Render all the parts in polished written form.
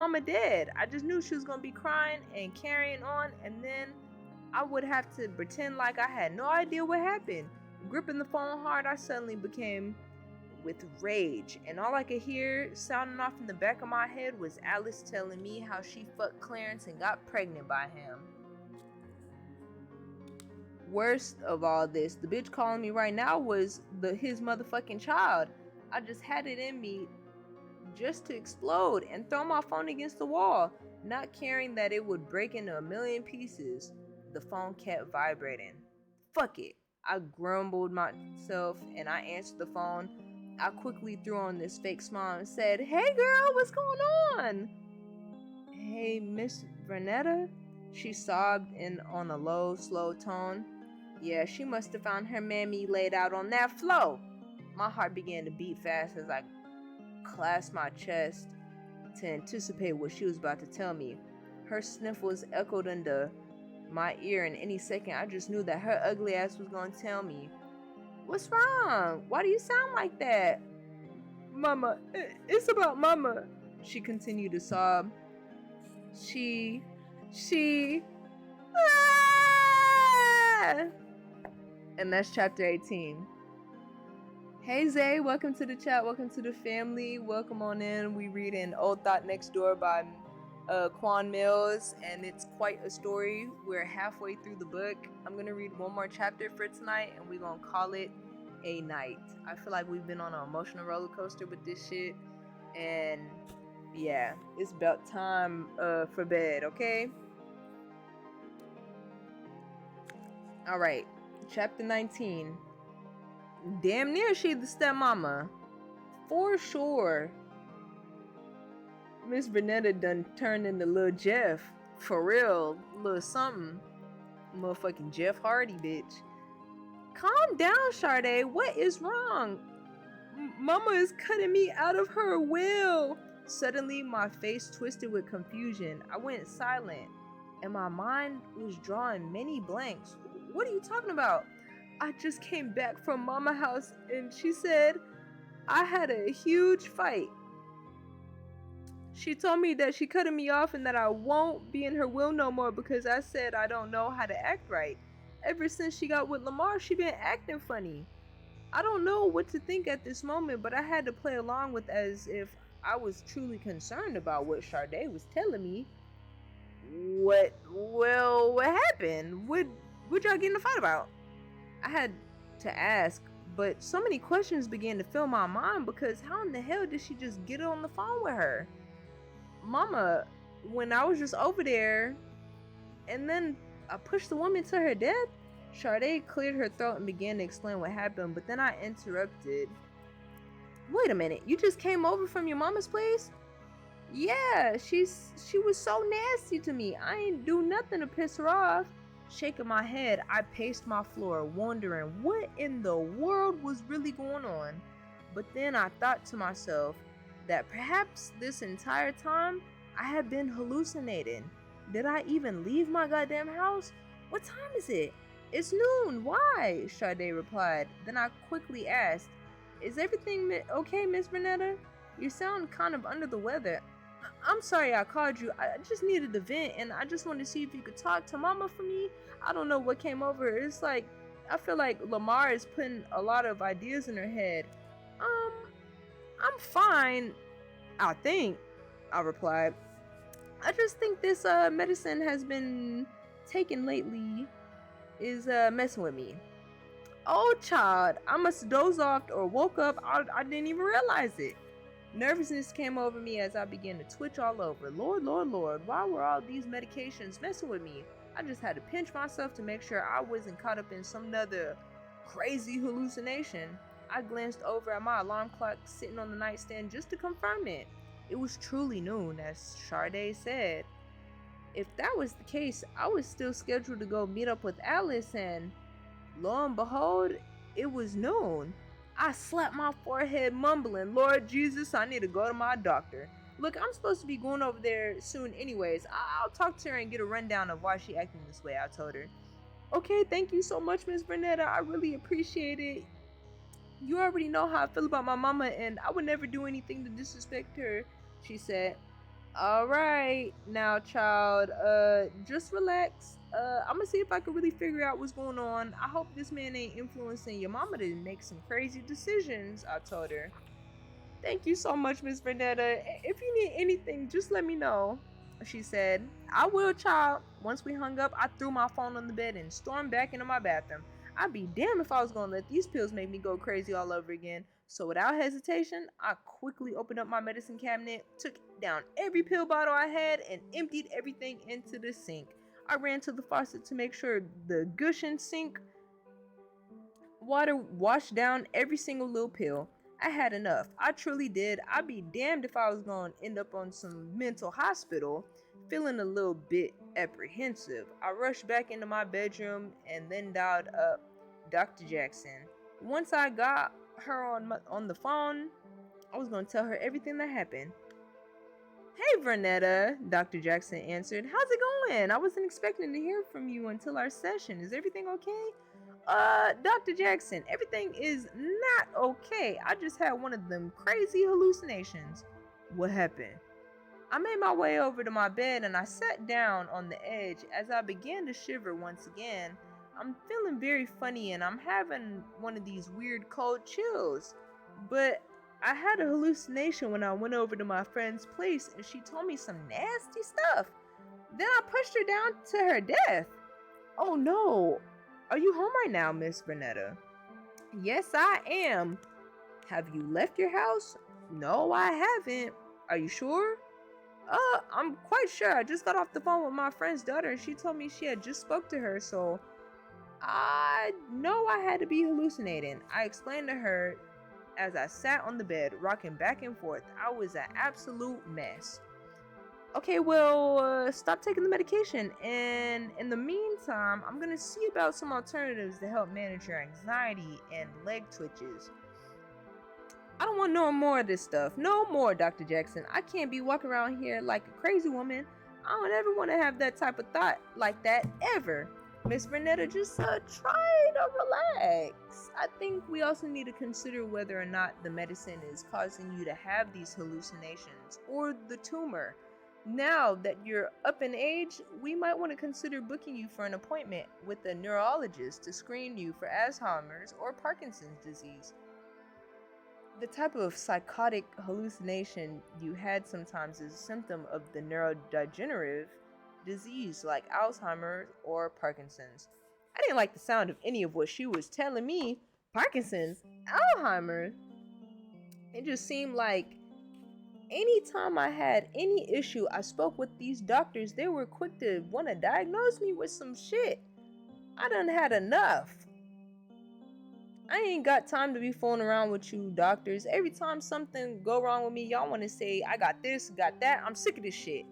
mama dead. I just knew she was gonna be crying and carrying on, and then I would have to pretend like I had no idea what happened. Gripping the phone hard, I suddenly became with rage, and all I could hear sounding off in the back of my head was Alice telling me how she fucked Clarence and got pregnant by him. Worst of all this, the bitch calling me right now was his motherfucking child. I just had it in me just to explode and throw my phone against the wall, not caring that it would break into a million pieces. The phone kept vibrating. Fuck it. I grumbled myself and I answered the phone. I quickly threw on this fake smile and said, "Hey girl, what's going on?" "Hey, Miss Vernetta?" She sobbed in on a low, slow tone. Yeah, she must have found her mammy laid out on that floor. My heart began to beat fast as I clasped my chest to anticipate what she was about to tell me. Her sniffles echoed into my ear, and any second I just knew that her ugly ass was gonna tell me. "What's wrong? Why do you sound like that?" "Mama, it's about Mama," she continued to sob. She, ah! And that's chapter 18. Hey Zay, welcome to the chat, welcome to the family, welcome on in. We read in Old Thought Next Door by Quan Mills, and it's quite a story. We're halfway through the book. I'm gonna read one more chapter for tonight, and we're gonna call it a night. I feel like we've been on an emotional roller coaster with this shit, and yeah, it's about time for bed, okay? Alright, chapter 19. Damn near she the stepmama. For sure. Miss Vernetta done turned into Lil Jeff. For real. Lil something. Motherfucking Jeff Hardy, bitch. Calm down, Sade. What is wrong? Mama is cutting me out of her will. Suddenly, my face twisted with confusion. I went silent, and my mind was drawing many blanks. What are you talking about? I just came back from Mama's house, and she said I had a huge fight. She told me that she cutting me off and that I won't be in her will no more because I said I don't know how to act right. Ever since she got with Lamar, she been acting funny. I don't know what to think at this moment, but I had to play along with as if I was truly concerned about what Sade was telling me. What happened? What y'all get in a fight about? I had to ask, but so many questions began to fill my mind because how in the hell did she just get on the phone with her? Mama, when I was just over there, and then I pushed the woman to her death? Sade cleared her throat and began to explain what happened, but then I interrupted. Wait a minute, you just came over from your mama's place? Yeah, she was so nasty to me. I ain't do nothing to piss her off. Shaking my head, I paced my floor, wondering what in the world was really going on. But then I thought to myself that perhaps this entire time I had been hallucinating. Did I even leave my goddamn house? What time is it? It's noon. Why? Sade replied. Then I quickly asked, is everything okay, Miss Vernetta? You sound kind of under the weather. I'm sorry I called you. I just needed to vent, and I just wanted to see if you could talk to Mama for me. I don't know what came over her. It's like, I feel like Lamar is putting a lot of ideas in her head. I'm fine, I think, I replied. I just think this medicine has been taken lately is messing with me. Oh, child, I must have dozed off or woke up. I didn't even realize it. Nervousness came over me as I began to twitch all over. Lord, why were all these medications messing with me? I just had to pinch myself to make sure I wasn't caught up in some other crazy hallucination. I glanced over at my alarm clock sitting on the nightstand just to confirm it. It was truly noon, as Sade said. If that was the case, I was still scheduled to go meet up with Alice, and lo and behold, it was noon. I slapped my forehead, mumbling, Lord Jesus, I need to go to my doctor. Look, I'm supposed to be going over there soon anyways. I'll talk to her and get a rundown of why she's acting this way, I told her. Okay, thank you so much, Miss Vernetta. I really appreciate it. You already know how I feel about my mama, and I would never do anything to disrespect her, she said. All right, now, child, just relax. I'm gonna see if I can really figure out what's going on. I hope this man ain't influencing your mama to make some crazy decisions, I told her. Thank you so much, Miss Vernetta. If you need anything, just let me know, she said. I will, child. Once we hung up, I threw my phone on the bed and stormed back into my bathroom. I'd be damned if I was gonna let these pills make me go crazy all over again. So without hesitation, I quickly opened up my medicine cabinet, took down every pill bottle I had, and emptied everything into the sink. I ran to the faucet to make sure the gushing sink water washed down every single little pill. I had enough. I truly did. I'd be damned if I was going to end up on some mental hospital, feeling a little bit apprehensive. I rushed back into my bedroom and then dialed up Dr. Jackson. Once I got her on the phone, I was going to tell her everything that happened. Hey, Vernetta, Dr. Jackson answered. How's it going? I wasn't expecting to hear from you until our session. Is everything okay? Dr. Jackson, everything is not okay. I just had one of them crazy hallucinations. What happened? I made my way over to my bed and I sat down on the edge as I began to shiver once again. I'm feeling very funny and I'm having one of these weird cold chills. But I had a hallucination when I went over to my friend's place and she told me some nasty stuff. Then I pushed her down to her death. Oh no, are you home right now, Miss Vernetta? Yes, I am. Have you left your house? No, I haven't. Are you sure? I'm quite sure. I just got off the phone with my friend's daughter and she told me she had just spoke to her, so I know I had to be hallucinating. I explained to her as I sat on the bed, rocking back and forth. I was an absolute mess. Okay, well, stop taking the medication. And in the meantime, I'm going to see about some alternatives to help manage your anxiety and leg twitches. I don't want no more of this stuff. No more, Dr. Jackson. I can't be walking around here like a crazy woman. I don't ever want to have that type of thought like that, ever. Miss Vernetta, just try to relax. I think we also need to consider whether or not the medicine is causing you to have these hallucinations or the tumor. Now that you're up in age, we might want to consider booking you for an appointment with a neurologist to screen you for Alzheimer's or Parkinson's disease. The type of psychotic hallucination you had sometimes is a symptom of the neurodegenerative disease like Alzheimer's or Parkinson's. I didn't like the sound of any of what she was telling me. Parkinson's, Alzheimer's. It just seemed like anytime I had any issue, I spoke with these doctors. They were quick to want to diagnose me with some shit. I done had enough. I ain't got time to be fooling around with you doctors. Every time something go wrong with me, y'all want to say, I got this, got that. I'm sick of this shit.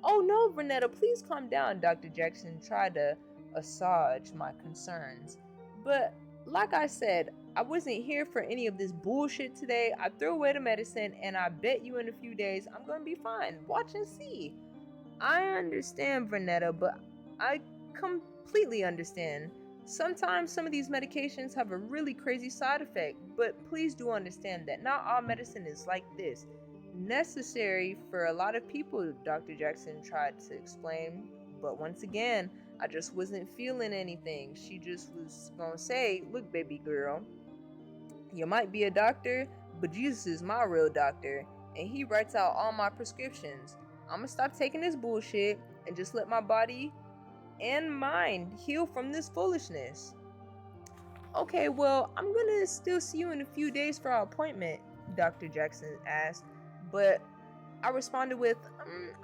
Oh no, Vernetta, please calm down, Dr. Jackson tried to assuage my concerns. But like I said, I wasn't here for any of this bullshit today. I threw away the medicine and I bet you in a few days I'm gonna be fine. Watch and see. I understand, Vernetta, but I completely understand. Sometimes some of these medications have a really crazy side effect, but please do understand that not all medicine is like this. Necessary for a lot of people, Dr. Jackson tried to explain, but once again, I just wasn't feeling anything. She just was gonna say, look, baby girl, you might be a doctor, but Jesus is my real doctor, and he writes out all my prescriptions. I'm gonna stop taking this bullshit and just let my body and mind heal from this foolishness. Okay, well, I'm gonna still see you in a few days for our appointment, Dr. Jackson asked, but I responded with,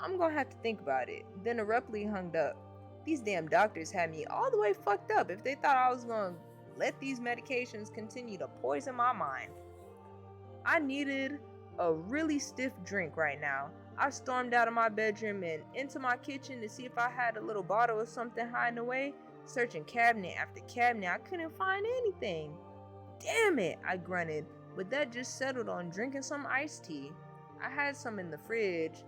I'm gonna have to think about it, then abruptly hung up. These damn doctors had me all the way fucked up if they thought I was gonna let these medications continue to poison my mind. I needed a really stiff drink right now. I stormed out of my bedroom and into my kitchen to see if I had a little bottle of something hiding away. Searching cabinet after cabinet, I couldn't find anything. Damn it, I grunted, but that just settled on drinking some iced tea. I had some in the fridge.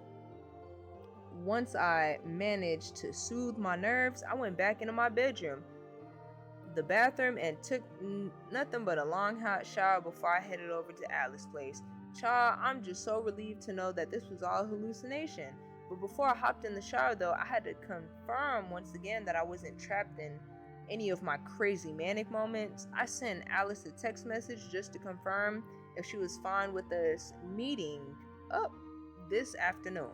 Once I managed to soothe my nerves, I went back into my bedroom, the bathroom, and took nothing but a long hot shower before I headed over to Alice's place. Child, I'm just so relieved to know that this was all hallucination. But before I hopped in the shower though, I had to confirm once again that I wasn't trapped in any of my crazy manic moments. I sent Alice a text message just to confirm if she was fine with us meeting up this afternoon.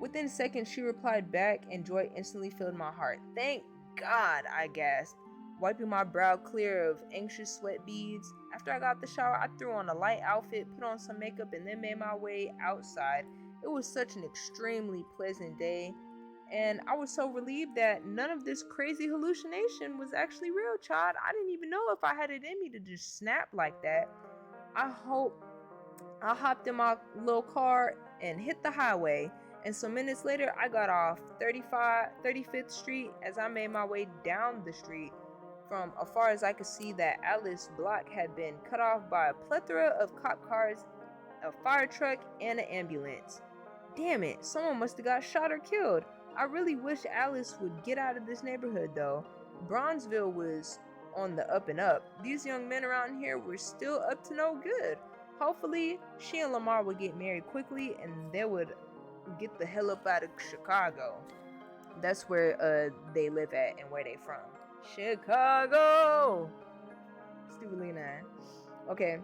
Within seconds, she replied back, and joy instantly filled my heart. Thank God, I gasped, wiping my brow clear of anxious sweat beads. After I got out the shower, I threw on a light outfit, put on some makeup, and then made my way outside. It was such an extremely pleasant day, and I was so relieved that none of this crazy hallucination was actually real, child. I didn't even know if I had it in me to just snap like that. I hopped in my little car and hit the highway, and some minutes later I got off 35th Street as I made my way down the street. From afar as I could see, that Alice block had been cut off by a plethora of cop cars, a fire truck, and an ambulance. Damn it, someone must have got shot or killed. I really wish Alice would get out of this neighborhood though. Bronzeville was on the up and up. These young men around here were still up to no good. Hopefully, she and Lamar would get married quickly and they would get the hell up out of Chicago. That's where they live at and where they from. Chicago! Stupidly nine. Okay.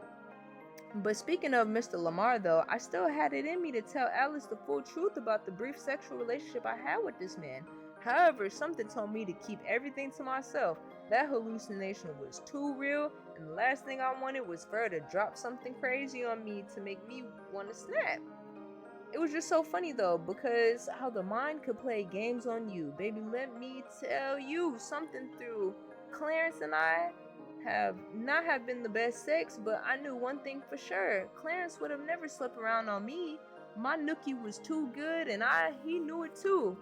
But speaking of Mr. Lamar though, I still had it in me to tell Alice the full truth about the brief sexual relationship I had with this man. However, something told me to keep everything to myself. That hallucination was too real, and the last thing I wanted was for her to drop something crazy on me to make me want to snap. It was just so funny though, because how the mind could play games on you. Baby, let me tell you something. Through Clarence and I have not have been the best sex, but I knew one thing for sure. Clarence would have never slept around on me. My nookie was too good, and he knew it too.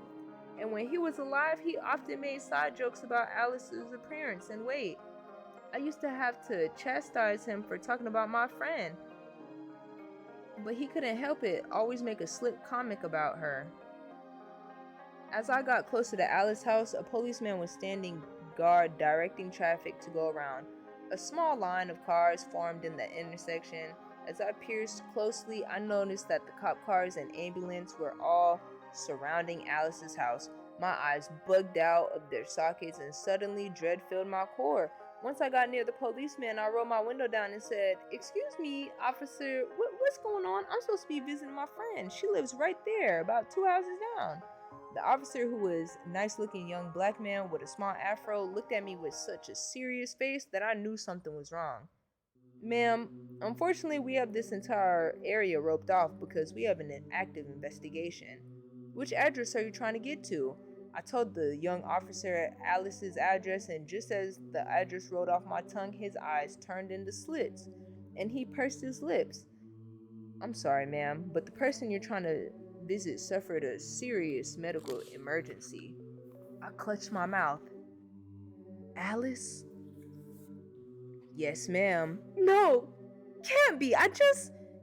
And when he was alive, he often made side jokes about Alice's appearance and weight. I used to have to chastise him for talking about my friend, but he couldn't help it, always make a slick comic about her. As I got closer to Alice's house, a policeman was standing guard directing traffic to go around. A small line of cars formed in the intersection. As I pierced closely, I noticed that the cop cars and ambulance were all surrounding Alice's house. My eyes bugged out of their sockets, and suddenly dread filled my core. Once I got near the policeman, I rolled my window down and said, "Excuse me, officer, what's going on? I'm supposed to be visiting my friend. She lives right there, about 2 houses down." The officer, who was a nice-looking young black man with a small afro, looked at me with such a serious face that I knew something was wrong. "Ma'am, unfortunately we have this entire area roped off because we have an active investigation. Which address are you trying to get to?" I told the young officer Alice's address, and just as the address rolled off my tongue, his eyes turned into slits, and he pursed his lips. "I'm sorry, ma'am, but the person you're trying to visit suffered a serious medical emergency." I clutched my mouth. "Alice?" "Yes, ma'am." "No, can't be.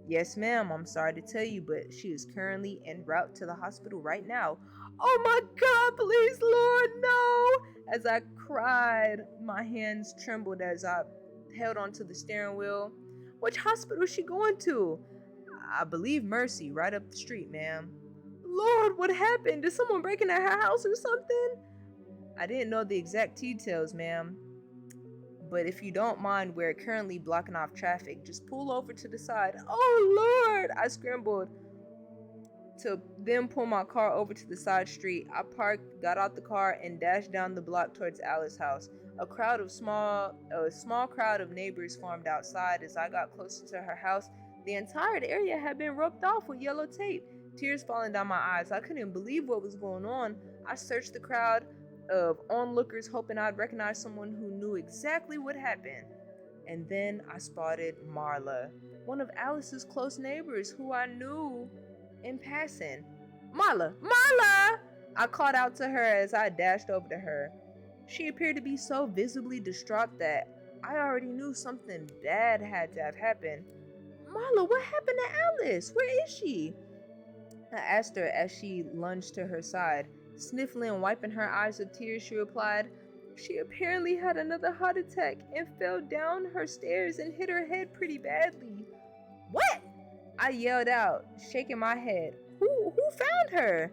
Yes, ma'am, I'm sorry to tell you, but she is currently en route to the hospital right now." "Oh my God, please, Lord, no!" As I cried, my hands trembled as I held onto the steering wheel. "Which hospital is she going to?" "I believe Mercy, right up the street, ma'am." "Lord, what happened? Did someone break into her house or something?" "I didn't know the exact details, ma'am, but if you don't mind, we're currently blocking off traffic. Just pull over to the side." "Oh Lord!" I scrambled to then pull my car over to the side street. I parked, got out the car, and dashed down the block towards Alice's house. A small crowd of neighbors formed outside. As I got closer to her house, the entire area had been roped off with yellow tape. Tears falling down my eyes. I couldn't believe what was going on. I searched the crowd of onlookers, hoping I'd recognize someone who knew exactly what happened. And then I spotted Marla, one of Alice's close neighbors who I knew in passing. "Marla! Marla!" I called out to her as I dashed over to her. She appeared to be so visibly distraught that I already knew something bad had to have happened. "Marla, what happened to Alice? Where is she?" I asked her as she lunged to her side. Sniffling and wiping her eyes with tears, she replied, "She apparently had another heart attack and fell down her stairs and hit her head pretty badly." "What?" I yelled out, shaking my head. Who found her?